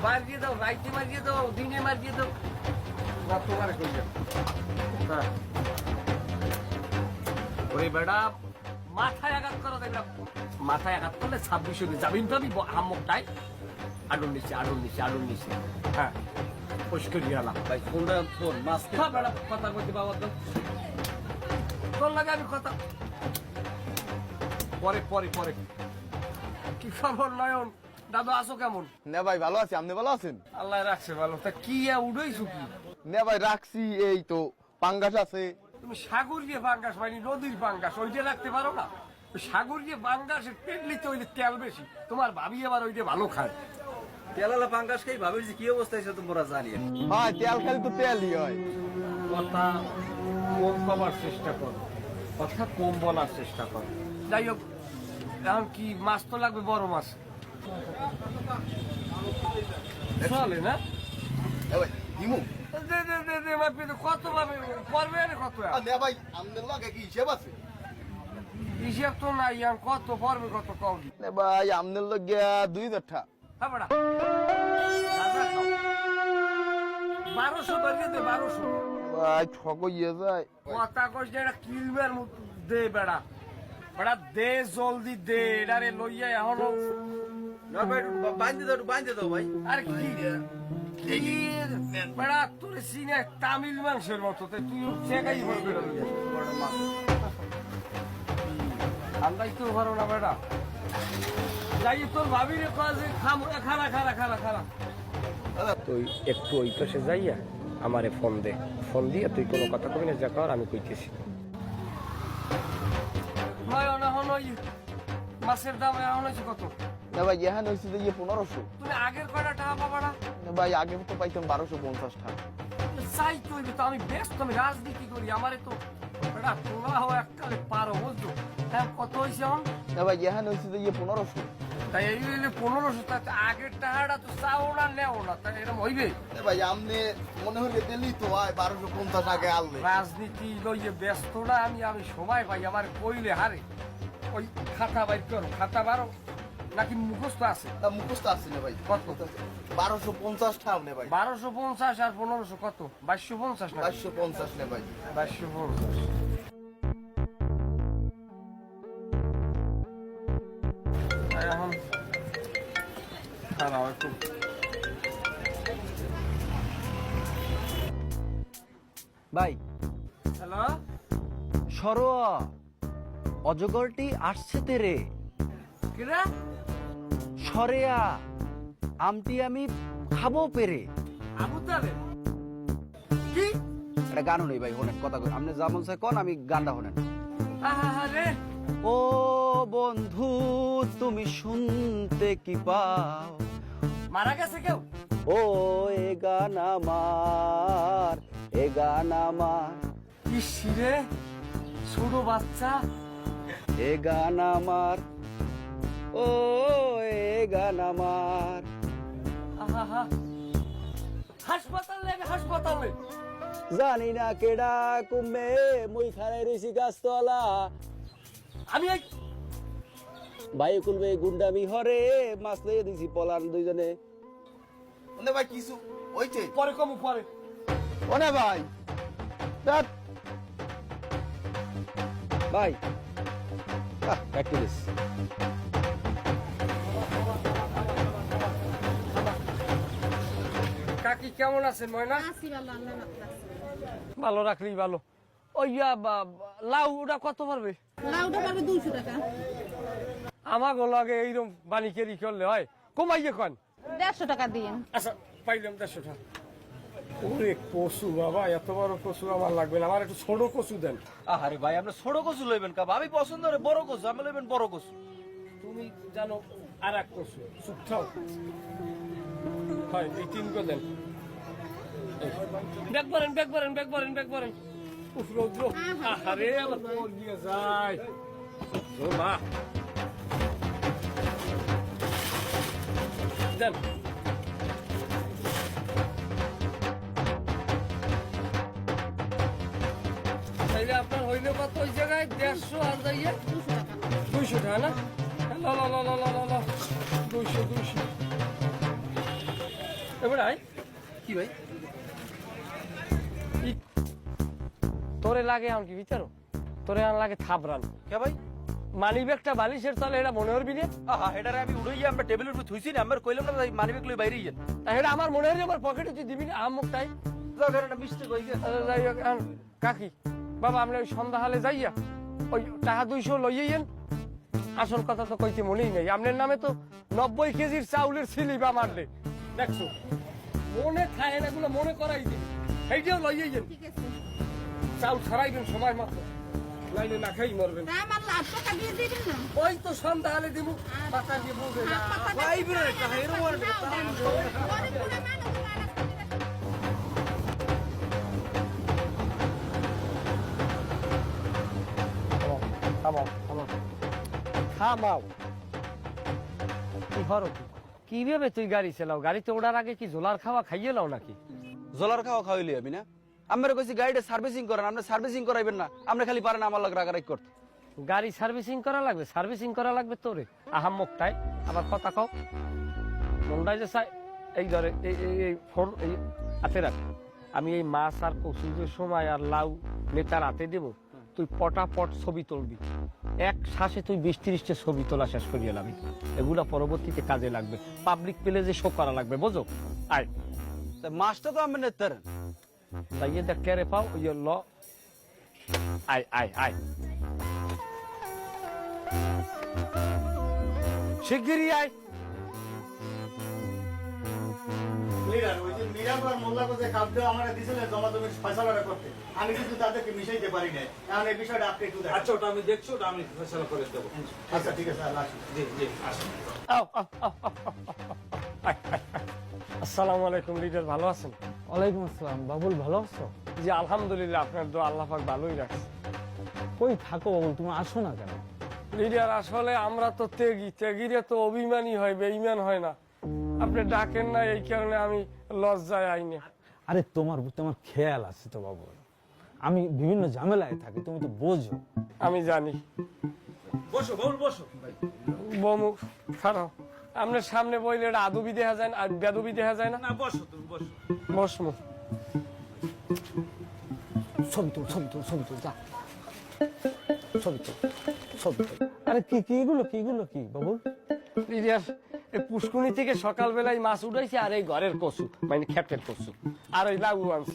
মারিয়ে দাও, রাইতে মারিয়ে দাও, দিনে মারিয়ে দাও, না তোমার কই যাও। হ্যাঁ ওই বেড়া মাথায় আঘাত করো, দেখলাম মাথায় আঘাত করলে 26 হবে যাবিন তো আমি হাম্মকটাই আডুন নিচে। হ্যাঁ পরিষ্কার গেলাম ভাই ফোনটা ফোন মাছ বেড়া কথা কইতে বাবা তো তোর লাগে আমি কথা পরে কি খবর নয়ন? দাদু আসো কেমন? না ভাই ভালো আছি, আপনি ভালো আছেন? আল্লাহ রাখছে ভালো। তা কি উড়াইছো কি? না ভাই রাখছি, এই তো পাঙ্গাস আছে। তুমি সাগর দিয়ে বাঙ্গাস মানে নদীর বাঙ্গাস ওইটা রাখতে পারো না? সাগর দিয়ে বাঙ্গাসের পেটলিতে ওই তেল বেশি, তোমার ভাবি আবার ওইটা ভালো খায়। তেলালা পাঙ্গাস খাই ভাবির যে কি অবস্থা হয়েছে তোমরা জানি। হ্যাঁ তেল খালি তো তেলই হয়। কথা কম কমার চেষ্টা করো, কথা কম বলার চেষ্টা করো। যাই হোক এখন কি মাছ তো লাগবে, বড় মাছ চলে না? ভাই দিমু কত পাবে পড়বে কত? না ভাই আমাদের লগে কি হিসেব আছে? হিসেব তো নাই, কত পড়বে কত কম? না ভাই আমাদের লগে 2000 টাকা। 1200 বাড়িয়ে দে, 1200। ভাই ঠক হইয়া যায়। কথা কইস যে এটা কিলবের মতো দে বেড়া, বেড়া দে জলদি দে, এটারে লইয়া এখনো না ভাই বাঁধে দাও ভাই। আর কি বেড়া তোর সিনে তামিল মাংসের মতো তুই চেকাই ভরবে আমরাই তো ভরো না বেড়া। যাই তোর ভাবি রে কাজে খারা তুই একটু ওই পাশে যাইয়া আমারে ফোন দে, ফোন দিয়ে তুই কোনো কথা কবি না, যা কর আমি কইতেছি। মাছের দাম এখন হয়েছে কত? না ভাই এখান হয়েছে যে 1500। তুমি আগের কয়টা টাকা পাবা না? না ভাই আগে তো পাইতাম 1250 টাকা। চাই তুই তো আমি ব্যস্ত, আমি রাজনীতি করি, আমারে তো বেটা তোমরা হও এককালে পারো বুঝছো। হ্যাঁ কত হয়েছে এখন? না ভাই এখান হয়েছে যে 1500। তাই এই 1500, তাতে আগের টাকাটা তো চাও না নেও না, তাই এরকম হইবে? না ভাই আপনি মনে হলে দিলি তো ভাই 1250 আগে আনলে। রাজনীতি লইয়ে ব্যস্ত না আমি, আমি সময় পাই আমার কইলে হারে। ওই খাতা বাইর করো, খাতা বারো নাকি মুখস্থ আছে? তা মুখস্থ আছে না ভাই। কত? 1250 টাকা নে ভাই। 1250 আর 1500 কত? 2250 না? 2250 নে ভাই। 2250। এখন খারাপ একটু ভাই হ্যালো সরোয়া অজগরটি আসছে তেরে কিরা সরেয়া আমটি আমি খাবো পেরে। আবু তালেব কি একটা গান নেই ভাই, শোনেন কথা কই, আপনি যেমন চাই কন, আমি গানটা শোনেন। রে ও বন্ধু তুমি শুনতে কি পাও, মারা গেছে কেউ? ও এ গান আমার, এ গান আমার, ইসিরে ছোট বাচ্চা, এ গান আমার, ও এ গান আমার। আহা হাসপাতালে, হাসপাতালে জানি না কেডা কুমে মুই খারাই রইছি গাছতলা, আমি ভাই কুলবে গুন্ডামি হরে মাছ লইয়ে দিছি পলান দুইজনে। না ভাই কিছু হইছে পরে কমু পরে। ওনে ভাই ধ্যাৎ। ভাই প্র্যাকটিস কাকি কেমন আছেন ময়না? আছি ভালো, আল্লাহ রাখছে। ভালো রাখলি ভালো। ওই লাউ ওটা কত পারবে? লাউটা পারবে 200 টাকা। আমাকে লাগে এইরকম বানিকেরি করলে হয়, কমাইয়ে কন। 150 টাকা দিন। আচ্ছা পাইলাম 150 টাকা। ওরে কচু বাবা, এত বড় কচু আমার লাগবে না, আমার একটু ছোট কচু দেন। আরে ভাই আপনি ছোট কচু লইবেন কা? ভাবি পছন্দ করে বড় কচু, আমি লইবেন বড় কচু। তুমি জানো আর এক কচু শুকঠাও হয়, এই 3 দেন। ব্যাগ বলেন। উফ রৌদ্র, আহারে আমার পর দিয়ে যায়। ও মা দেন। তাইলে আপনার হইলে কত ওই জায়গায়? 150 আর যাইয়ে 200 টাকা না? 200 এবার আয় কি ভাই? তোরে লাগে এখন কি বিচারো তোরে এখন লাগে থাবরান কে ভাই? মানি ব্যাগটা বালিশের তলে এটা মনে হরবি রে আহা এটারে আমি উড়াইয়া আমরা টেবিলের উপর থুইছি না আমরা কইলাম না ভাই মানি ব্যাগ লই বাইরে যান। এটা আমার মনে হয় আমার পকেটে তুই দিবি না আমুকটাই যাও একটা মিস্টেক হই গেছে। যাই হোক, এখন কাকি বাবা আপনি ওই সন্ধ্যা হালে যাইয়া ওই টাকা 200 লইয়েন আসল কথা তো কইতে মনেই নেই আপনার নামে তো 90 কেজির চাউলের সিলিবা মারলে দেখছো মনে থাকে না এগুলো মনে করাই দিন এইটাও লইয়েন ঠিক আছে চাউল ছাড়াইবেন সময় মাত্র লাইনে না খাই মরবেন তা আমার লাখ টাকা দিয়ে দিবেন না ওই তো সন্ধ্যা হালে দিব মাথা দিয়ে বুঝে না ভাই বিরে টাকা এরকম আর দাও, দাও। গরিব বুড়া মানুষ, থামাও থামাও থামাও কি হরো কিভাবে তুই গাড়ি চালাও গাড়িতে ওঠার আগে কি জোলার খাওয়া খাইয়ে লাও নাকি জলার খাওয়া খাওয়াইলি আমি না আমরা কইছি গাড়িটা সার্ভিসিং করেন আপনি সার্ভিসিং করাইবেন না আপনি খালি পারেন আমার লগে রাগারাগ করতে। গাড়ি সার্ভিসিং করা লাগবে তোরে আহাম্মকটাই আবার কথা কও মন্ডাই যে চাই এই ধরে এই ফোন এই হাতে রাখ আমি এই মাছ আর কচুর সময় আর লাউ নেতার হাতে দেব তুই পটাপট ছবি তুলবি এক শ্বাসে তুই 20-30টা ছবি তোলা শেষ করিয়ে লাবি এগুলা পরবর্তীতে কাজে লাগবে পাবলিক প্লেসে শো করা লাগবে বোঝো আয় তা মাছটা তো আমি নেতার তাই দেখলে রে পাও ওই ল আয় আয় আয় শিগগিরই আয় ওই যে মিরাপুর মোল্লাকে যে খাদ্য আমরা দিয়েছিলেন জমা জমির ফয়সালাটা করতে আমি কিন্তু তাদেরকে মিশাইতে পারি না এখন এই বিষয়টা আপনি একটু দেখেন। আচ্ছা ওটা আমি দেখছি ওটা আমি ফেসলা করে দেবো আচ্ছা ঠিক আছে আল্লাহ হাফেজ। জি জি আসুন আও, আও, আও, আও, আয়, আয়, আয়। আসসালামু আলাইকুম লিডার ভালো আছেন ওয়ালাইকুম আসসালাম বাবুল ভালো আছো? জি আলহামদুলিল্লাহ আপনার দোয়া আল্লাহ পাক ভালোই রাখছে কই থাকো বাবুল তুমি আসো না কেন? লিডার আসলে আমরা তো ত্যাগীরে তো অভিমানী হয় বেঈমান হয় না আপনি ডাকেন না এই কারণে আমি লজ্জায় আইনে আরে তোমার তোমার খেয়াল আছে তো বাবুল, আমি বিভিন্ন ঝামেলায় থাকি তুমি তো বোঝো। আমি জানি বসো বাবুল বসো বমু খারাপ আপনার সামনে বইলে এটা আদবি দেখা যায় না আর বেদবি দেখা যায় না না বসো তুমি বসো বসমু ছবি তুল ছবি তুল ছবি তুল যা ছবি তুল ছবি তুল। আরে কি কি এগুলো কি বাবুল? লিডার এই পুষ্কুনি থেকে সকালবেলায় মাছ উঠাইছে আর এই ঘরের কচু মানে খেটের কচু আর ওই লাউ আনছে